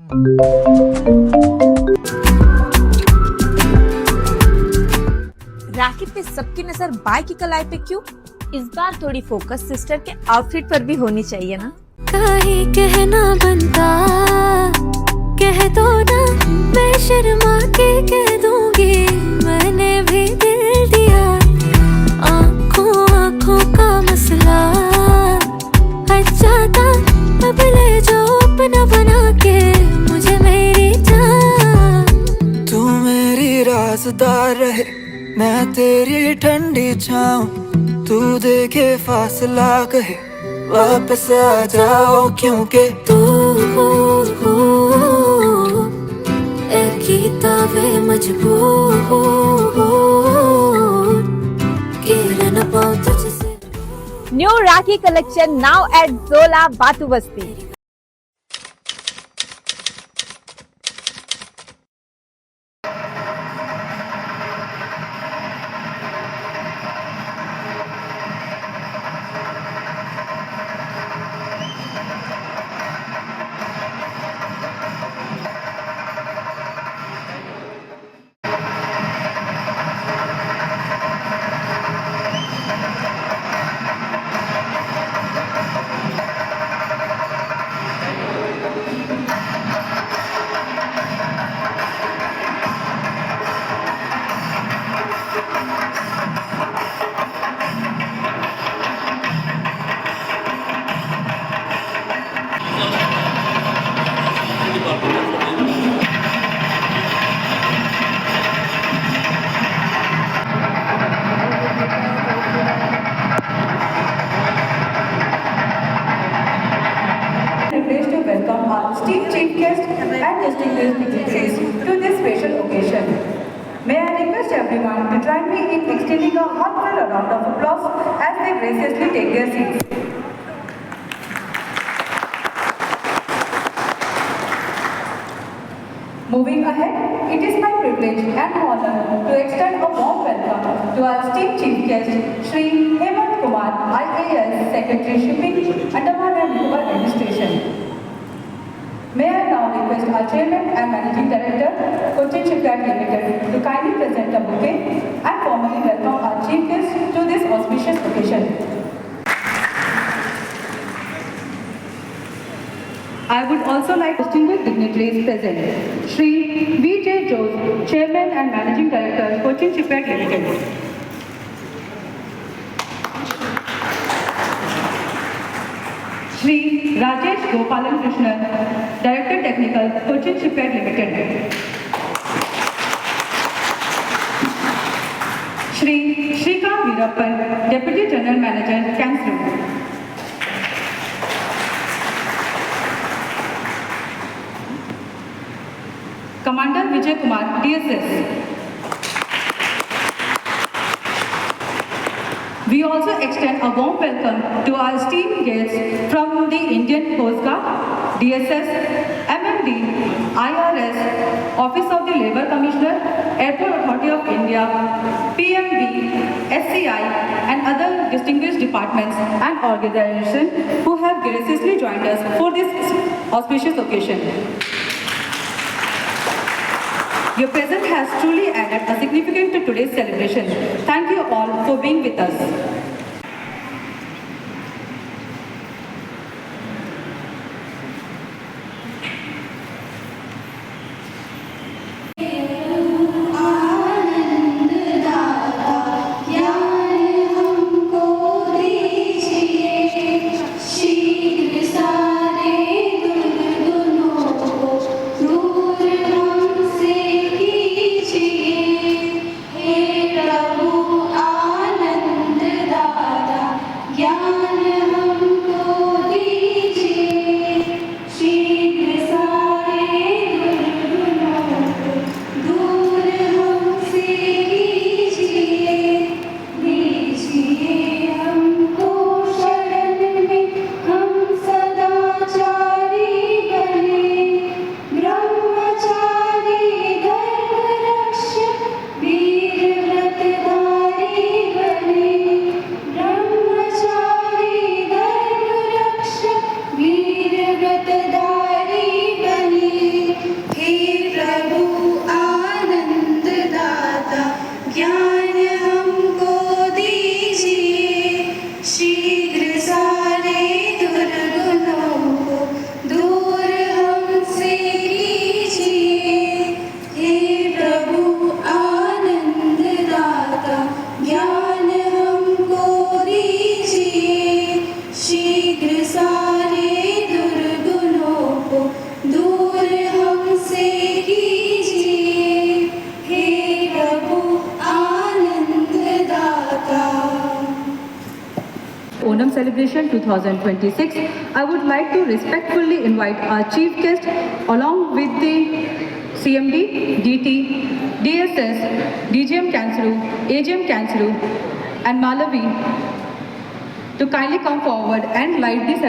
राखी पे सबकी नजर बाय की कलाई पे क्यों? इस बार थोड़ी फोकस सिस्टर के आउटफिट पर भी होनी चाहिए ना। काहे कहना बनता, कह दो ना, मैं शर्मा के कह दूंगी, मैंने भी दिल दिया। आँखों आँखों का मसला अच्छा था, अब ले जाओ अपना बना के मुझे मेरी जान। तू मेरी राज़दार रहे, मैं तेरी ठंडी छाऊं, तू देखे फासला कहे वापस आ जाओ, क्योंकि तू एक किताबे मजबूर किरण पाऊं तुझसे। New rakhi collection now at जोला बातू बस्ती। Welcome our esteemed chief guest and distinguished dignitaries to this special occasion. May I request everyone to join me in extending a heartfelt round of applause as they graciously take their seats. Moving ahead, it is my privilege and honor to extend a warm welcome to our esteemed chief guest, Shri Kumar, IAS Secretary Shipping, Andaman and Nicobar Administration. May I now request our Chairman and Managing Director, Cochin Shipyard Limited, to kindly present a bouquet and formally welcome our chief guest to this auspicious occasion. I would also like distinguished dignitaries present. Shri Vijaya Puram, Chairman and Managing Director, Cochin Shipyard Limited. Shri Rajesh Gopalan Krishnan, Director Technical, Cochin Shipyard Limited. Shri Shrikant Veerappan, Deputy General Manager, Council. Commander Vijay Kumar, DSS. We also extend a warm welcome to our esteemed guests from the Indian Coast Guard, DSS, MMD, IRS, Office of the Labour Commissioner, Airport Authority of India, PMB, SCI, and other distinguished departments and organizations who have graciously joined us for this auspicious occasion. Your presence has truly added a significance to today's celebration. Thank you all for being with us. हे प्रभु आनंद हे प्रभु आनंद दाता ज्ञान हमको दीजिए शीघ्र सारे दुर्गुणों को दूर हमसे कीजिए हे प्रभु आनंद दाता ज्ञान हमको दीजिए शीघ्र सारे दुर्गुणों को दूर हमसे कीजिए हे प्रभु आनंद दाता। Onam celebration 2026, I would like to respectfully invite our chief guest along with the CMD, DT, DSS, DGM Canceru, AGM Canceru and Malavi to kindly come forward and light the ceremony.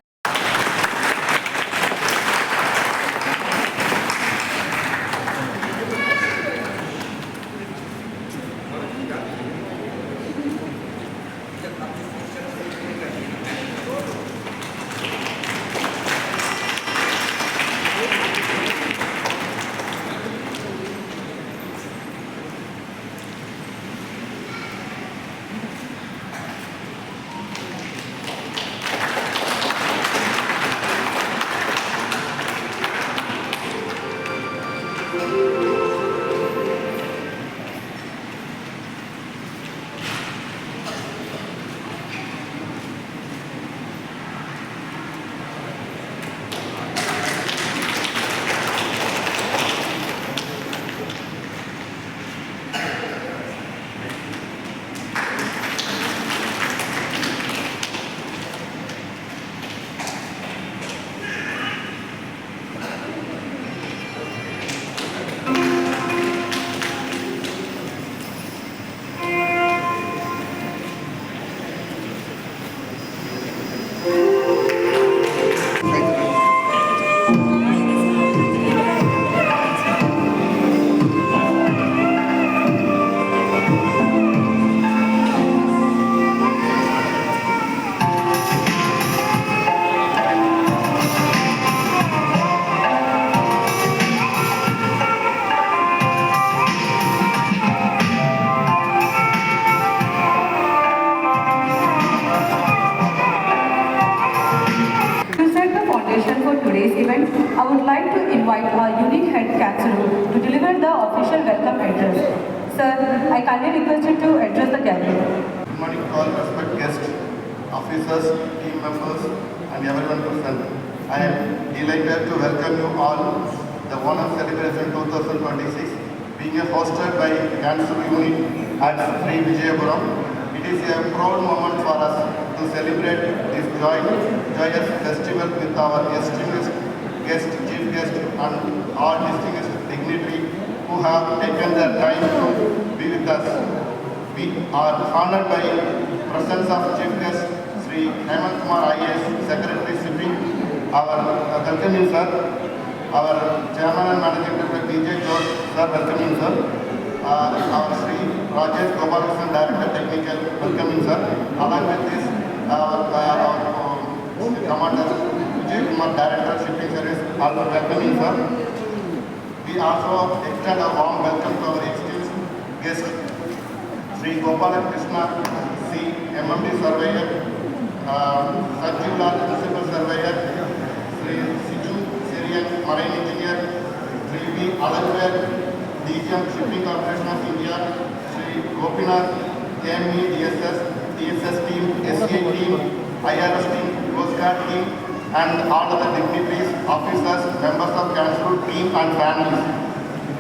To set the foundation for today's event, I would like to invite our unit head Canceru to deliver the official welcome address. Sir, I kindly request you to address the gathering. Good morning to all respected guests, officers, team members, and everyone present. I am delighted to welcome you all the Onam celebration 2026 being hosted by Cancer Unit at Sri Vijaya Puram. It is a proud moment for us to celebrate this joyous festival with our distinguished guest, chief guest, and all distinguished dignitaries who have taken their time to be with us. We are honored by presence of chief guest Sri Nicobar IAS Secretary Shipping, our welcoming sir, our chairman and managing director DJ George sir, welcoming sir, our Sri Rajesh Gopalakrishnan Director Technical, welcoming sir. Along with this, our Commander Vijay Kumar Director Shipping Service, also welcoming sir. We also extend a warm welcome to our esteemed guest, Sri Gopalakrishna C. MMD Surveyor, Sajjulal Principal Surveyor, Sri Siju Syrian Marine Engineer, Sri V. Alagwar, DGM Shipping Corporation of India, Sri Gopinath, KME, DSS team, SCA team, IRS team, Coast Guard team, and all other dignitaries, officers, members of Council team and families.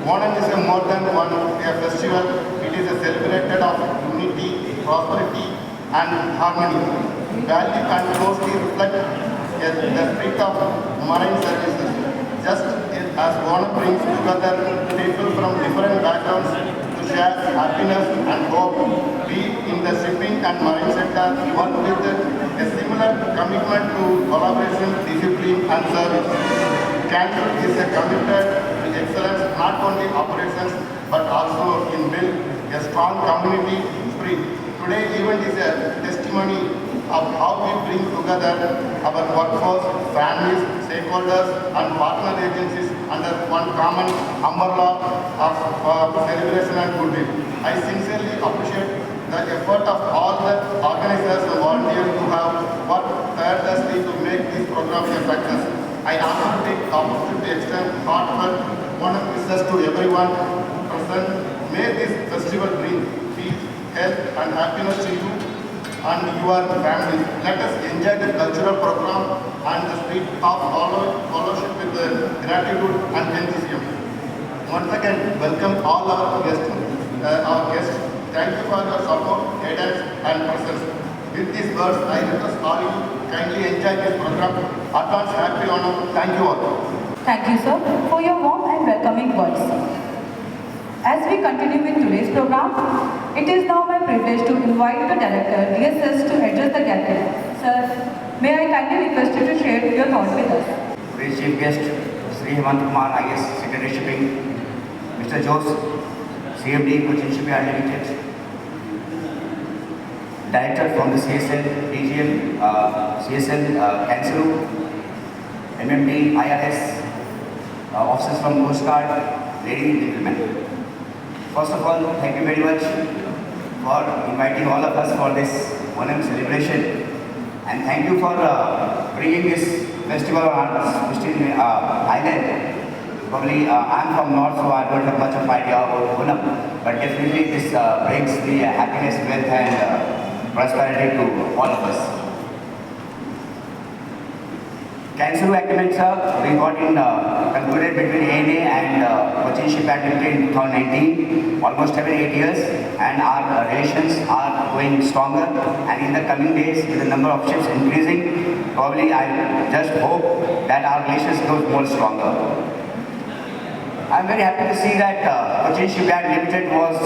Onam is a more than a festival. It is a celebration of unity, prosperity, and harmony. Value and closely reflect the spirit of marine services. Just as Onam brings together people from different backgrounds to share happiness and hope, we in the shipping and marine sector work with a similar commitment to collaboration, discipline, and service. Council is committed to excellence not only operations but also in build a strong community spirit. Today event is a testimony of how we bring together our workforce, families, stakeholders, and partner agencies under one common umbrella of celebration and goodwill. I sincerely appreciate the effort of all the organizers and volunteers who have worked tirelessly to make this program a success. I also take the opportunity to extend heartfelt Onam wishes to everyone present. May this festival bring peace, health, and happiness to you and your family. Let us enjoy the cultural program and the spirit of fellowship with gratitude and enthusiasm. Once again, welcome all our guests. Thank you for your support, guidance, and presence. With these words, I request all you kindly enjoy this program. Advance happy Onam. Thank you all. Thank you, sir, for your warm and welcoming words. As we continue with today's program, it is now my privilege to invite the Director, DSS, to address the gathering. Sir, may I kindly request you to share your thoughts with us. Today's chief guest, Sri Kumar, IS, Secretary Shipping, Mr. Jose, CMD, Cochin Shipyard Limited, Director from the CSL, DGM, CSL, Cancer, MMD, IRS, officers from Coast Guard, ladies and gentlemen. First of all, thank you very much for inviting all of us for this Onam celebration, and thank you for bringing this festival on our island. Probably I'm from North, so I don't have much of idea about Onam, but definitely this brings the happiness, wealth, and prosperity to all of us. Cancer agreements we got in concluded between ANA and Cochin Shipyard Limited in 2019, almost 7-8 years, and our relations are going stronger. And in the coming days, with the number of ships increasing, probably I just hope that our relations grow more stronger. I'm very happy to see that Cochin Shipyard Limited was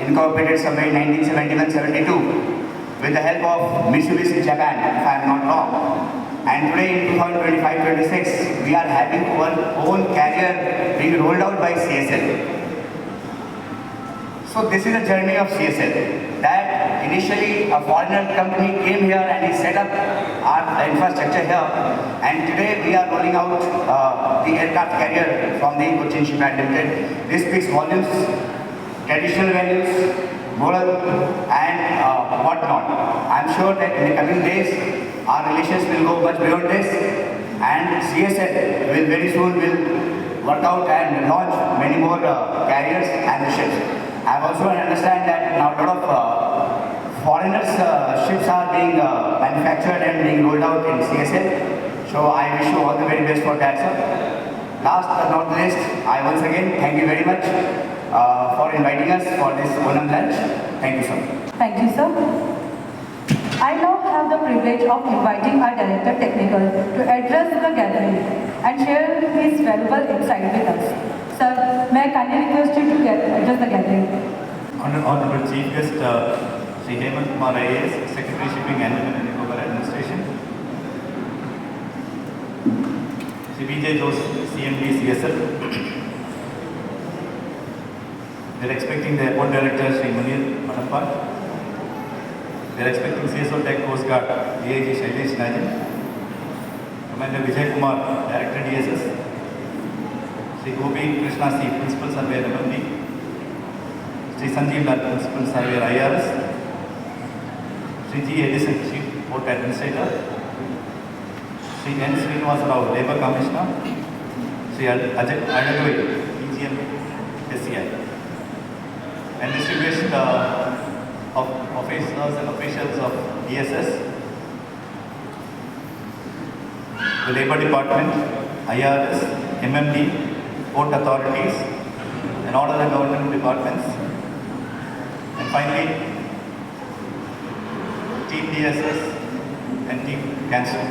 incorporated somewhere in 1971-72 with the help of Mitsubishi Japan, if I am not wrong. And today in 2025-26, we are having our own carrier being rolled out by CSL. So this is a journey of CSL, that initially a foreigner company came here and he set up our infrastructure here, and today we are rolling out the aircraft carrier from the Cochin Shipyard Limited. This speaks volumes, traditional values, moral, and whatnot. I'm sure that in the coming days, our relations will go much beyond this, and CSL will very soon work out and launch many more carriers and ships. I also understand that now a lot of foreigners' ships are being manufactured and being rolled out in CSL. So I wish you all the very best for that, sir. Last but not least, I once again thank you very much for inviting us for this Onam lunch. Thank you, sir. Thank you, sir. I now have the privilege of inviting our Director Technical to address the gathering and share his valuable insight with us. Sir, may I kindly request you to address the gathering. Honorable Chief Guest, Sri Kumar, IAS, Secretary Shipping and Nicobar Administration, Sri Vijaya Puram, CMD, CSL. We are expecting the Airport Director, Sri Manappat. We are expecting CSL Tech Coast Guard, DIG Shailesh Najan, Commander Vijaya Kumar, Director DSS, Sri Gopi Krishna C, Principal Surveyor MMD, Sri Sanjeev Lal, Principal Surveyor IRS, Sri G. Edison, Chief Port Administrator, Sri N. Srinivasa Rao, Labour Commissioner, Sri Ajay Adagway, EGM, SCI, and distinguished of officers and officials of DSS, the Labour Department, IRS, MMD, port authorities, and all other government departments. And finally, Team DSS and Team Cancer.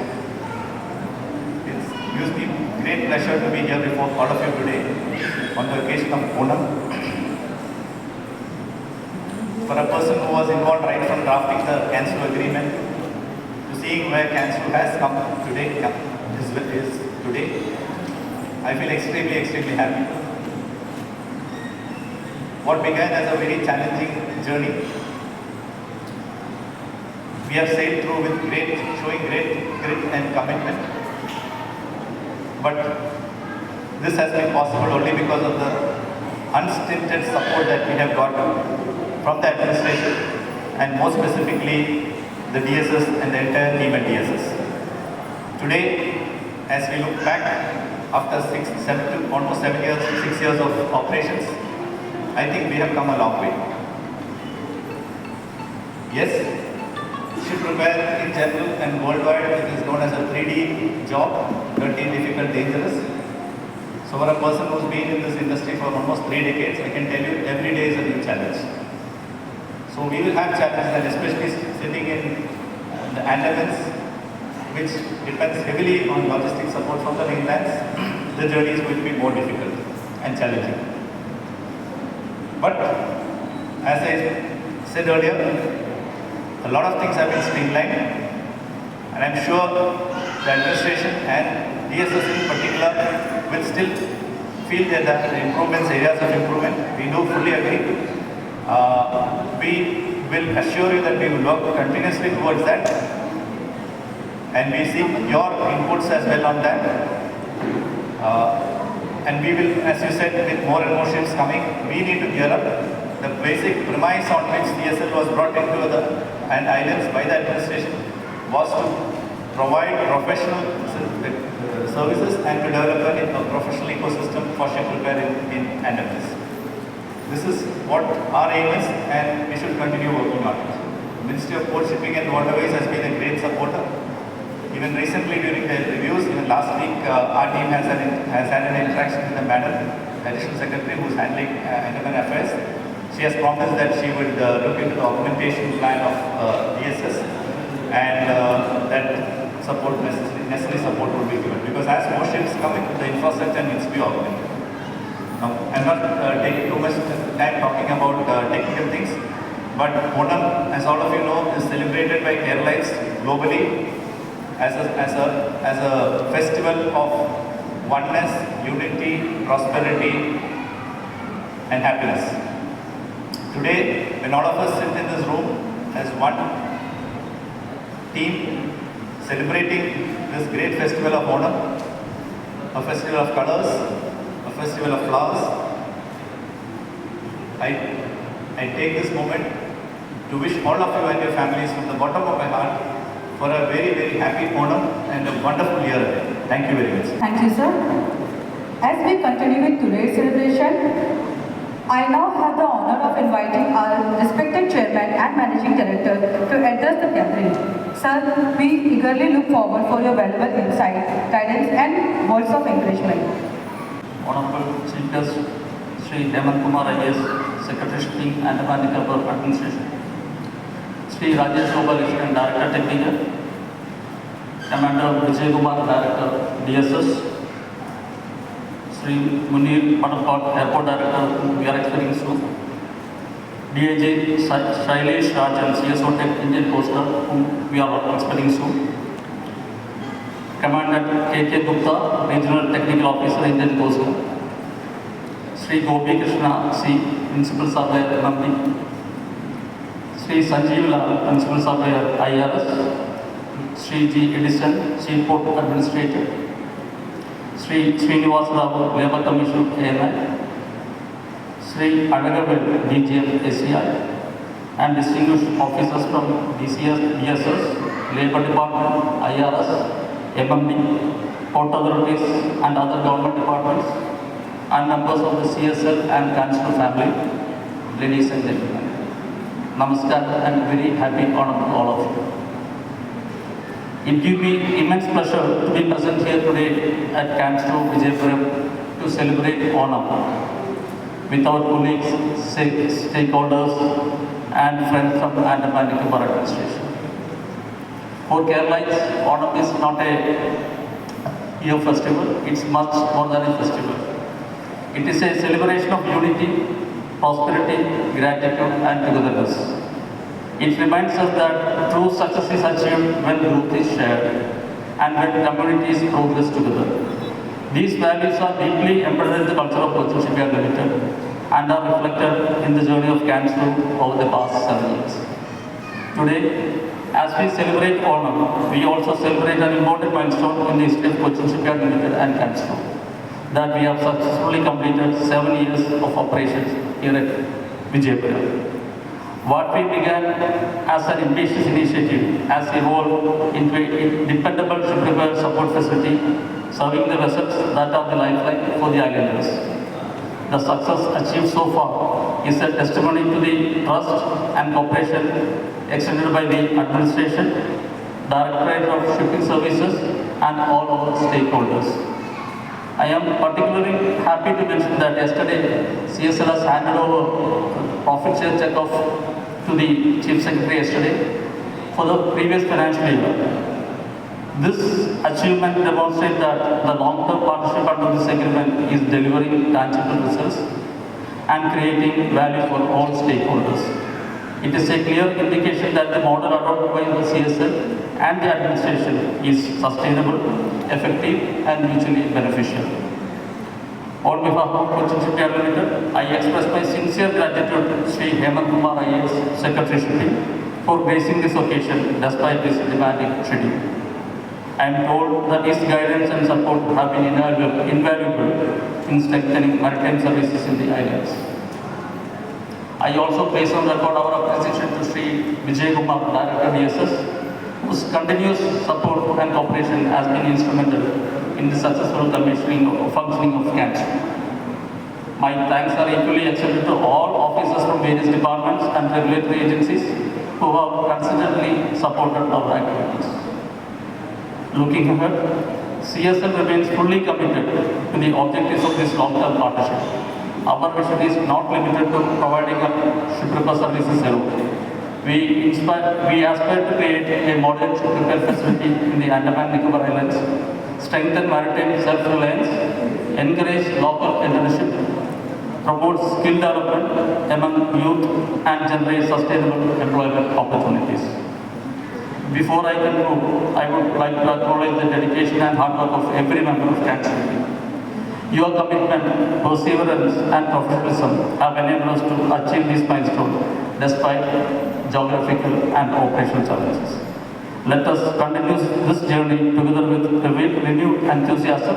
It gives me great pleasure to be here before all of you today on the occasion of Onam. For a person who was involved right from drafting the Cancer agreement to seeing where Cancer has come today, is today, I feel extremely happy. What began as a very challenging journey, we we have sailed through with showing great grit and commitment. But this has been possible only because of the unstinted support that we have got from the administration and more specifically the DSS and the entire team at DSS. Today, as we look back after almost 6 years of operations, I think we have come a long way. Yes, ship repair in general and worldwide, it is known as a 3D job, dirty, difficult, dangerous. So for a person who's been in this industry for almost 3 decades, I can tell you every day is a new challenge. So we will have challenges, and especially sitting in the Andamans, which depends heavily on logistic support from the mainlands, the journey is going to be more difficult and challenging. But as I said earlier, a lot of things have been streamlined, and I'm sure the administration and DSS in particular will still feel that there are improvements, areas of improvement. We do fully agree. We will assure you that we will work continuously towards that, and we seek your inputs as well on that. And we will, as you said, with more and more ships coming, we need to gear up. The basic premise on which CSL was brought into the islands by the administration was to provide professional services and to develop a professional ecosystem for ship repair in Andamans. This is what our aim is, and we should continue working on it. The Ministry of Port Shipping and Waterways has been a great supporter. Even recently during the reviews, even last week, our team has had an interaction with the Madam Additional Secretary who is handling Andaman affairs. She has promised that she would look into the augmentation plan of DSS, and that support, necessary support will be given. Because as more ships come in, the infrastructure needs to be augmented. Now, I'm not taking too much time talking about technical things, but Onam, as all of you know, is celebrated by airlines globally as a festival of oneness, unity, prosperity, and happiness. Today, when all of us sit in this room as one team celebrating this great festival of Onam, a festival of colors, a festival of flowers, I take this moment to wish all of you and your families from the bottom of my heart for a very, very happy Onam and a wonderful year ahead. Thank you very much. Thank you, sir. As we continue with today's celebration, I now have the honor of inviting our respected chairman and managing director to address the gathering. Sir, we eagerly look forward for your valuable insight, guidance, and words of encouragement. Honorable Chief Guest, Sri Kumar IAS, Secretary Shipping and Nicobar Administration, Sri Rajesh Gopalakrishnan, Director Technical, Commander Vijaya Puram, Director DSS, Sri Munir Madapad, Airport Director, whom we are expecting soon, DAJ Shailesh Rajan, CSO Tech, Indian Coast Guard, whom we are expecting soon, Commander KK Gupta, Regional Technical Officer, Indian Coast Guard, Sri Gopi Krishna C, Principal Surveyor, MMD, Sri Sanjeev Lal, Principal Surveyor, IRS, Sri G. Edison, Chief Port Administrator, Sri Srinivas Rao, Labour Commission, ANI, Sri Adagavel, DGM, ACI, and distinguished officers from DCS, DSS, Labour Department, IRS, MMD, Port Authorities, and other government departments, and members of the CSL and Council family, ladies and gentlemen. Namaskar and very happy Onam to all of you. It gives me immense pleasure to be present here today at Camp 2 Vijaya Puram to celebrate Onam with our colleagues, stakeholders, and friends from Andaman and Nicobar administration. For Keralites, Onam is not a year festival, it's much more than a festival. It is a celebration of unity, prosperity, gratitude, and togetherness. It reminds us that true success is achieved when growth is shared and when communities progress together. These values are deeply embedded in the culture of Cochin Shipyard Limited and are reflected in the journey of Camps over the past 7 years. Today, As we celebrate Onam, we also celebrate an important milestone in the history of Cochin Shipyard Limited and Camstone, that we have successfully completed 7 years of operations here at Vijaya Puram. What we began as an ambitious initiative has evolved into a dependable ship repair support facility serving the vessels that are the lifeline for the islanders. The success achieved so far is a testimony to the trust and cooperation extended by the administration, Directorate of Shipping Services and all our stakeholders. I am particularly happy to mention that yesterday CSL has handed over profit share check-off to the Chief Secretary yesterday for the previous financial year. This achievement demonstrates that the long-term partnership under this agreement is delivering tangible results and creating value for all stakeholders. It is a clear indication that the model adopted by the CSL and the administration is sustainable, effective and mutually beneficial. On behalf of Cochin Shipyard Limited, I express my sincere gratitude to Sri Kumar IAS, Secretary Shipping, for gracing this occasion despite this demanding schedule. I am told that his guidance and support have been invaluable in strengthening maritime services in the islands. I also place on record our appreciation to Sri Vijaya Puram, Director DSS, whose continuous support and cooperation has been instrumental in the successful functioning of camps. My thanks are equally extended to all officers from various departments and regulatory agencies who have considerably supported our activities. Looking ahead, CSL remains fully committed to the objectives of this long-term partnership. Our mission is not limited to providing ship repair services alone. We aspire to create a modern ship repair facility in the Andaman Nicobar Islands, strengthen maritime self-reliance, encourage local entrepreneurship, promote skill development among youth, and generate sustainable employment opportunities. Before I conclude, I would like to acknowledge the dedication and hard work of every member of CAT community. Your commitment, perseverance, and professionalism have enabled us to achieve this milestone despite geographical and operational challenges. Let us continue this journey together with renewed enthusiasm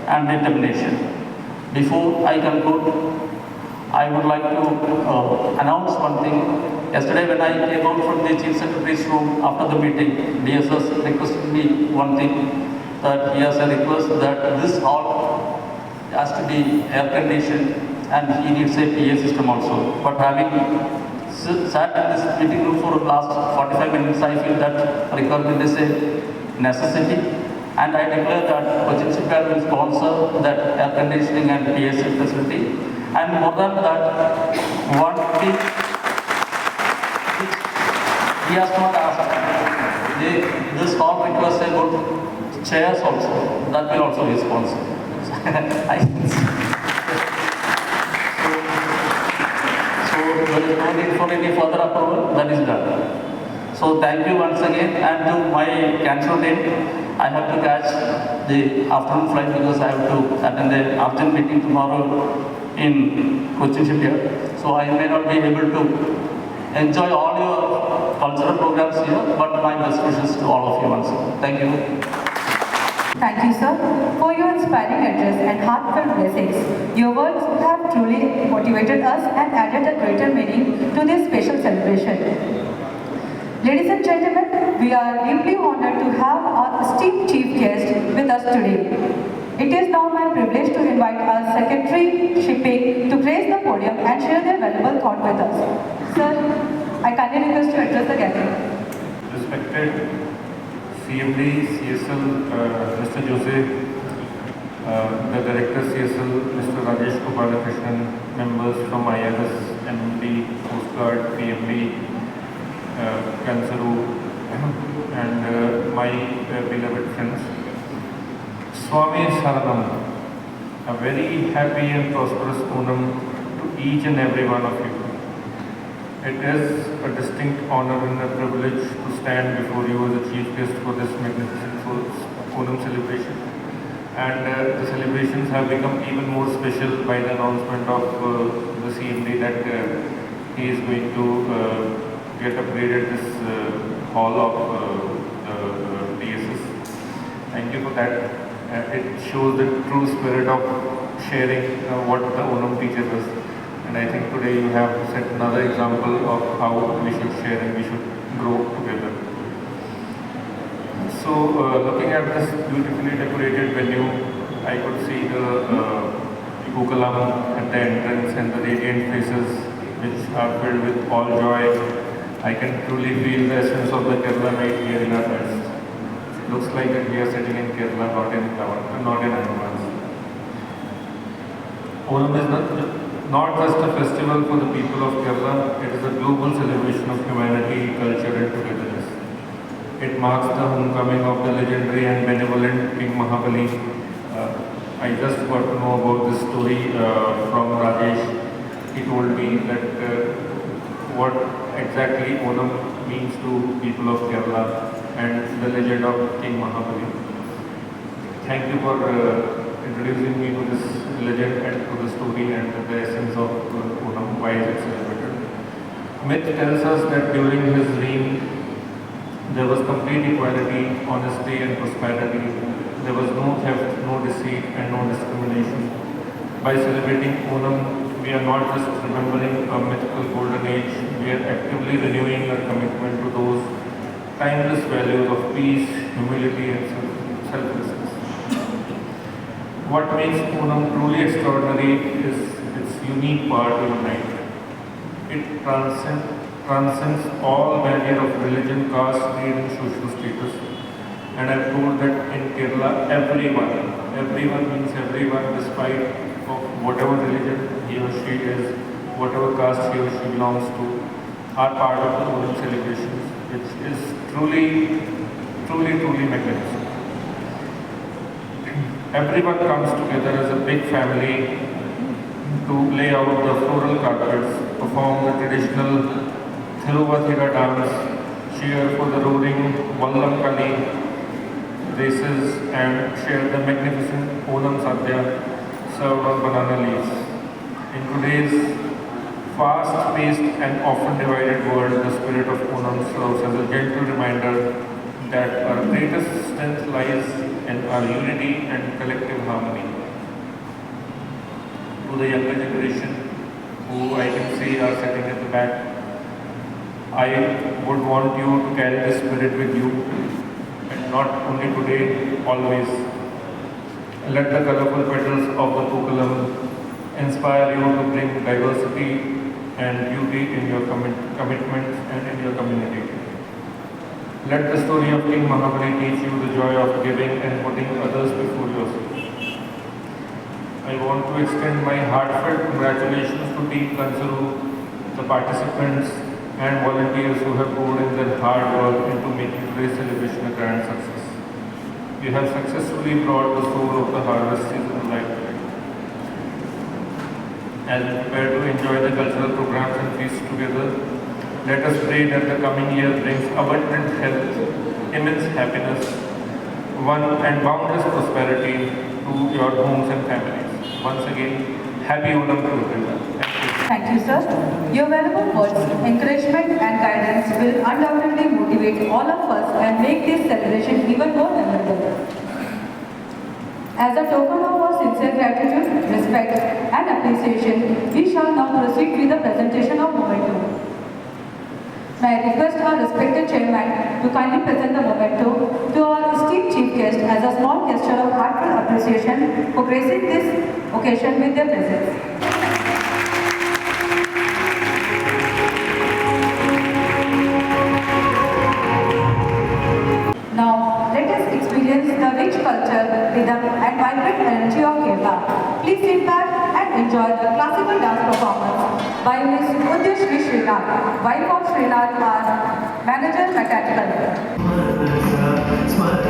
and determination. Before I conclude, I would like to announce one thing. Yesterday when I came out from the Chief Secretary's room after the meeting, DSS requested me one thing, that he has a request that this hall has to be air conditioned and he needs a PA system also. But having sat in this meeting room for the last 45 minutes, I feel that requirement is a necessity. And I declare that Cochin Shipyard will sponsor that air conditioning and PA facility. And more than that, one thing he has not asked, this hall requires a good chairs also, that will also be sponsored. So there is no need for any further approval, that is done. So thank you once again, and to my cancer team, I have to catch the afternoon flight because I have to attend an urgent meeting tomorrow in Cochin Shipyard. So I may not be able to enjoy all your cultural programs here, but my best wishes to all of you once again. Thank you. Thank you, sir, for your inspiring address and heartfelt blessings. Your words have truly motivated us and added a greater meaning to this special celebration. Ladies and gentlemen, we are deeply honored to have our esteemed chief guest with us today. It is now my privilege to invite our Secretary Shipping to grace the podium and share their valuable thought with us. Sir, I kindly request to address the gathering. Respected CMD, CSL, Mr. Jose, the Director CSL, Mr. Rajesh Gopalakrishnan, members from IRS, MMD, Coast Guard, PMD, Kansaru, and my beloved friends. Swami Saranam, a very happy and prosperous Onam to each and every one of you. It is a distinct honor and a privilege to stand before you as a chief guest for this magnificent Onam celebration. And the celebrations have become even more special by the announcement of the CMD that he is going to get upgraded this hall of the TSS. Thank you for that. It shows the true spirit of sharing what the Onam teaches us. And I think today you have set another example of how we should share and we should grow together. So looking at this beautifully decorated venue, I could see the Pukalam at the entrance and the radiant faces which are filled with all joy. I can truly feel the essence of the Kerala night here in our midst. It looks like that we are sitting in Kerala, not in Andaman. Onam is not just a festival for the people of Kerala, it is a global celebration of humanity, culture and togetherness. It marks the homecoming of the legendary and benevolent King Mahabali. I just got to know about this story from Rajesh. He told me that what exactly Onam means to people of Kerala and the legend of King Mahabali. Thank you for introducing me to this legend and to the story and the essence of Onam, why is it celebrated. Myth tells us that during his reign there was complete equality, honesty and prosperity. There was no theft, no deceit and no discrimination. By celebrating Onam, we are not just remembering a mythical golden age, we are actively renewing our commitment to those timeless values of peace, humility and selflessness. What makes Onam truly extraordinary is its unique power to unite. It transcends all barrier of religion, caste, creed and social status. And I'm told that in Kerala, everyone means everyone, despite of whatever religion he or she is, whatever caste he or she belongs to, are part of the Onam celebrations, which is truly magnificent. Everyone comes together as a big family to lay out the floral carpets, perform the traditional Thiruvathira dance, cheer for the roaring Vallam Kali races and share the magnificent Onam Sadhya served on banana leaves. In today's fast-paced and often divided world, the spirit of Onam serves as a gentle reminder that our greatest strength lies in our unity and collective harmony. To the younger generation, who I can see are sitting at the back, I would want you to carry this spirit with you, and not only today, always. Let the colorful petals of the Pukalam inspire you to bring diversity and beauty in your commitments and in your community. Let the story of King Mahabali teach you the joy of giving and putting others before yourself. I want to extend my heartfelt congratulations to Team Kansaru, the participants and volunteers who have poured in their hard work into making today's celebration a grand success. You have successfully brought the soul of the harvest season alive today. As we prepare to enjoy the cultural programs and feasts together, let us pray that the coming year brings abundant health, immense happiness, and boundless prosperity to your homes and families. Once again, happy Onam to everyone. Thank you, sir. Your valuable words, encouragement and guidance will undoubtedly motivate all of us and make this celebration even more memorable. As a token of our sincere gratitude, respect and appreciation, we shall now proceed with the presentation of Memento. May I request our respected chairman to kindly present the Memento to our esteemed chief guest as a small gesture of heartfelt appreciation for gracing this occasion with their presence. Now, let us experience the rich culture, rhythm and vibrant energy of Kerala. Please sit back and enjoy the classical dance performance by Ms. Udyashri Srinath, wife of Srinath, our manager mechanical. Smile,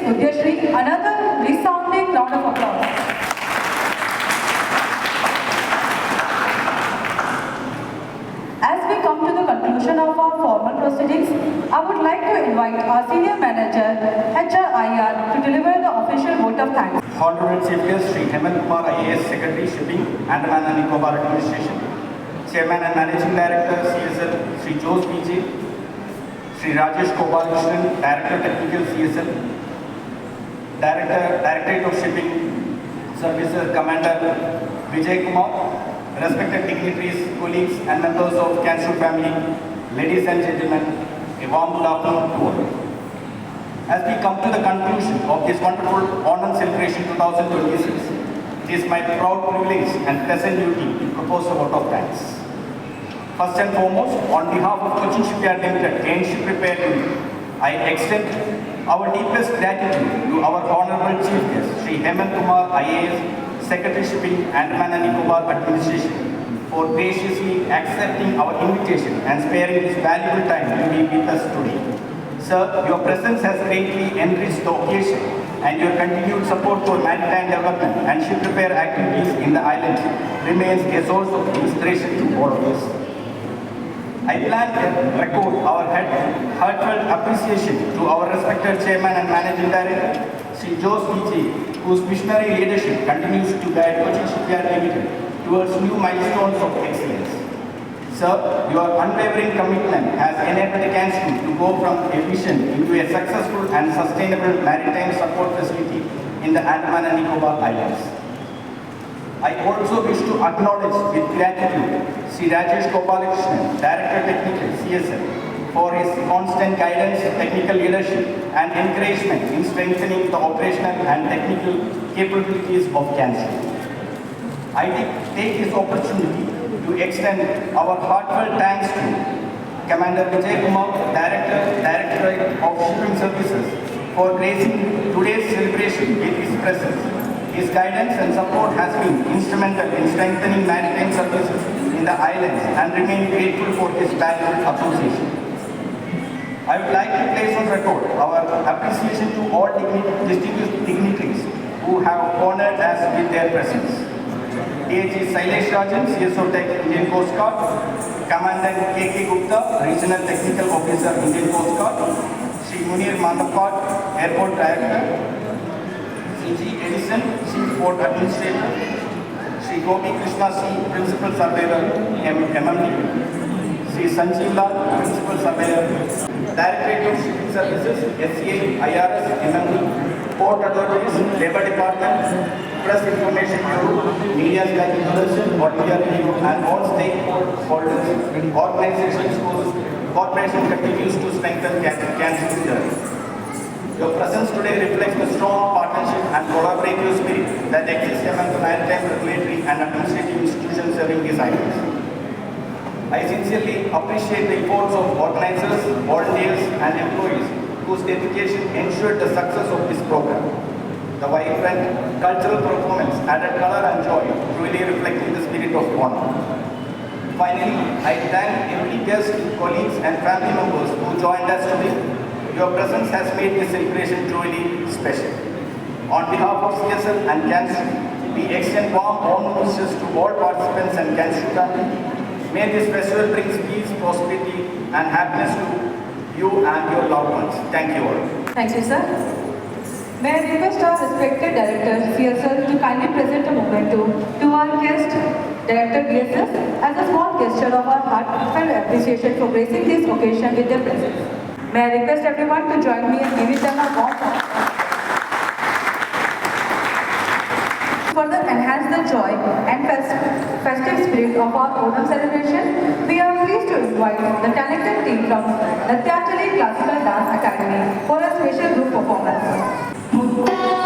Udyashri another resounding round of applause. As we come to the conclusion of our formal proceedings, I would like to invite our Senior Manager, HRIR, to deliver the official vote of thanks. Honorable Chief Guest Sri Kumar, IAS Secretary Shipping, Andaman and Nicobar Administration, Chairman and Managing Director CSL Sri Jose PJ, Sri Rajesh Gopalakrishnan, Director Technical CSL, Directorate of Shipping Services Commander Vijaya Puram, respected dignitaries, colleagues and members of Cansu family, ladies and gentlemen, a warm good afternoon to all. As we come to the conclusion of this wonderful Onam celebration 2026, it is my proud privilege and pleasant duty to propose a vote of thanks. First and foremost, on behalf of Cochin Shipyard Limited and Ship Repair Unit, I extend our deepest gratitude to our Honorable Chief Guest, Sri Kumar, IAS, Secretary Shipping, Andaman and Nicobar Administration, for graciously accepting our invitation and sparing his valuable time to be with us today. Sir, your presence has greatly enriched the occasion, and your continued support for maritime development and ship repair activities in the island remains a source of inspiration to all of us. I plan to record our heartfelt appreciation to our respected Chairman and Managing Director, Sri Jose PJ, whose visionary leadership continues to guide Cochin Shipyard Limited towards new milestones of excellence. Sir, your unwavering commitment has enabled the Cansu to go from a vision into a successful and sustainable maritime support facility in the Andaman and Nicobar Islands. I also wish to acknowledge with gratitude Sri Rajesh Gopalakrishnan, Director Technical CSL, for his constant guidance, technical leadership and encouragement in strengthening the operational and technical capabilities of Cansu. I take this opportunity to extend our heartfelt thanks to Commander Vijaya Puram, Directorate of Shipping Services, for gracing today's celebration with his presence. His guidance and support has been instrumental in strengthening maritime services in the islands and remain grateful for his valuable association. I would like to place on record our appreciation to all distinguished dignitaries who have honored us with their presence. DAG Sailesh Rajan, CSO Tech, Indian Coast Guard, Commandant KK Gupta, Regional Technical Officer, Indian Coast Guard, Sri Munir Mandapat, Airport Director, C.G. Edison, Chief Port Administrator, Sri Gopi Krishna C, Principal Surveyor, MMD, Sri Sanjeev Lal, Principal Surveyor, Directorate of Shipping Services, SCA, IRS, MMD, Port Authorities, Labour Department, Press Information Bureau, Media like Innovation, Media Review, and all stakeholders, organizations whose cooperation continues to strengthen Cansu's journey. Your presence today reflects the strong partnership and collaborative spirit that exists among the maritime regulatory and administrative institutions serving these islands. I sincerely appreciate the efforts of organizers, volunteers, and employees whose dedication ensured the success of this program. The vibrant cultural performance added color and joy, truly reflecting the spirit of Onam. Finally, I thank every guest, colleagues, and family members who joined us today. Your presence has made this celebration truly special. On behalf of CSL and Cansu, we extend warm wishes to all participants and Cansu family. May this festival bring peace, prosperity, and happiness to you and your loved ones. Thank you all. Thank you, sir. May I request our respected Director CSL to kindly present a memento to our guest, Director BSS, as a small gesture of our heartfelt appreciation for gracing this occasion with their presence. May I request everyone to join me in giving them a warm applause. Further enhance the joy and festive spirit of our Onam celebration, we are pleased to invite the talented team from Natyachali Classical Dance Academy for a special group performance. Thank you.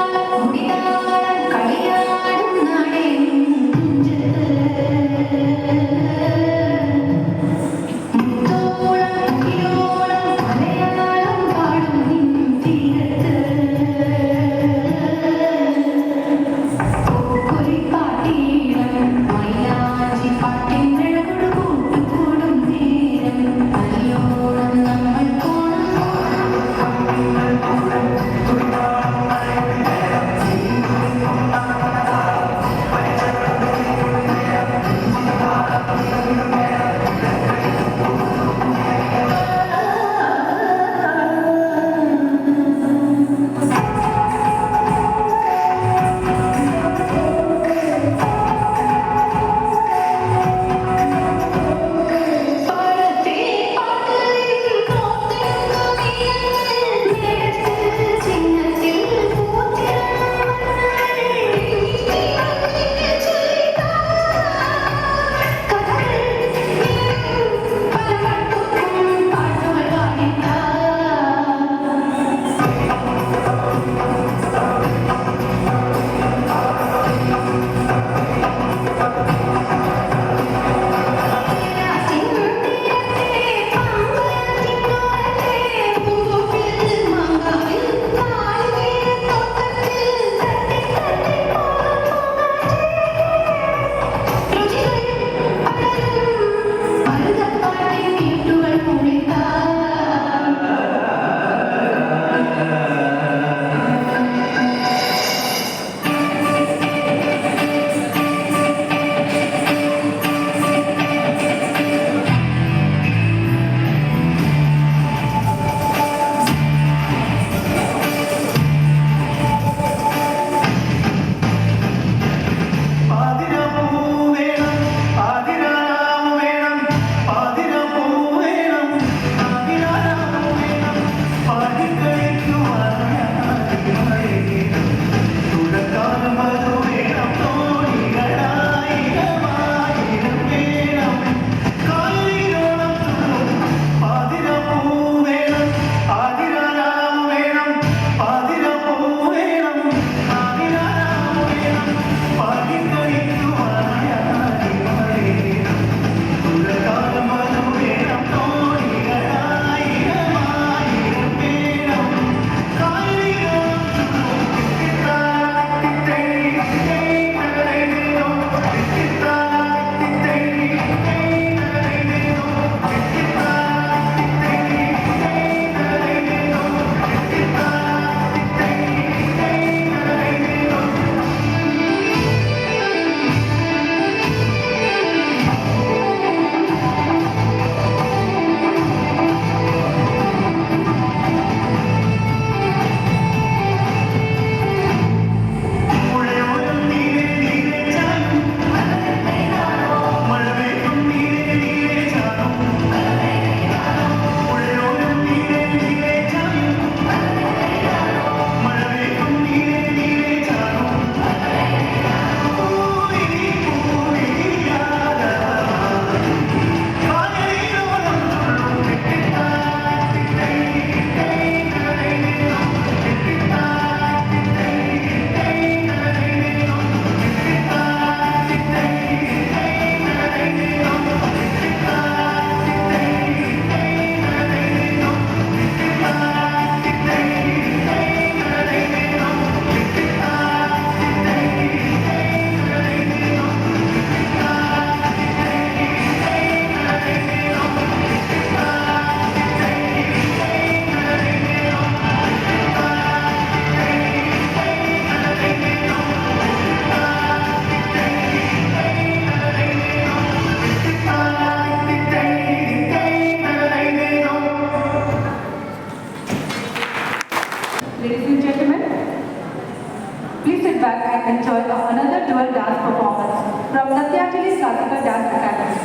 sit back and enjoy another dual dance performance from Natyajali Classical Dance Academy.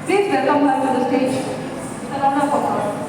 Please welcome her to the stage. A round of applause.